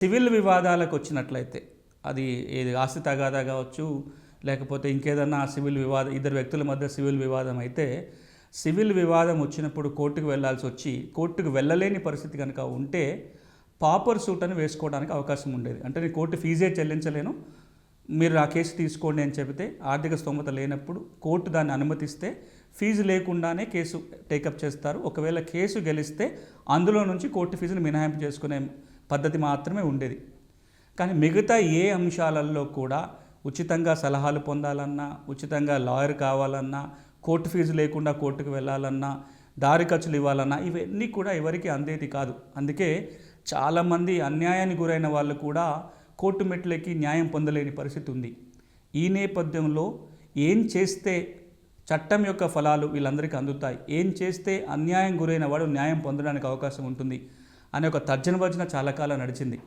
Civil వివాదాలకు వచ్చినట్లయితే అది ఏది ఆస్తి తగాదా కావచ్చు, లేకపోతే ఇంకేదన్నా సివిల్ వివాదం, ఇద్దరు వ్యక్తుల మధ్య సివిల్ వివాదం అయితే సివిల్ వివాదం వచ్చినప్పుడు కోర్టుకు వెళ్ళాల్సి వచ్చి కోర్టుకు వెళ్ళలేని పరిస్థితి కనుక ఉంటే పాపర్ సూట్ అని వేసుకోవడానికి అవకాశం ఉండేది. అంటే నేను కోర్టు ఫీజే చెల్లించలేను, మీరు ఆ కేసు తీసుకోండి అని చెబితే ఆర్థిక స్తోమత లేనప్పుడు కోర్టు దాన్ని అనుమతిస్తే ఫీజు లేకుండానే కేసు టేకప్ చేస్తారు. ఒకవేళ కేసు గెలిస్తే అందులో నుంచి కోర్టు ఫీజును మినహాయింపు చేసుకునే పద్ధతి మాత్రమే ఉండేది. కానీ మిగతా ఏ అంశాలలో కూడా ఉచితంగా సలహాలు పొందాలన్నా, ఉచితంగా లాయర్ కావాలన్నా, కోర్టు ఫీజు లేకుండా కోర్టుకు వెళ్ళాలన్నా, దారి ఖర్చులు ఇవ్వాలన్నా ఇవన్నీ కూడా ఎవరికి అందేది కాదు. అందుకే చాలామంది అన్యాయానికి గురైన వాళ్ళు కూడా కోర్టు మెట్లకి న్యాయం పొందలేని పరిస్థితి ఉంది. ఈ నేపథ్యంలో ఏం చేస్తే చట్టం యొక్క ఫలాలు వీళ్ళందరికీ అందుతాయి, ఏం చేస్తే అన్యాయం గురైన వాడు న్యాయం పొందడానికి అవకాశం ఉంటుంది అనే ఒక తర్జన భర్జన చాలా కాలం నడిచింది.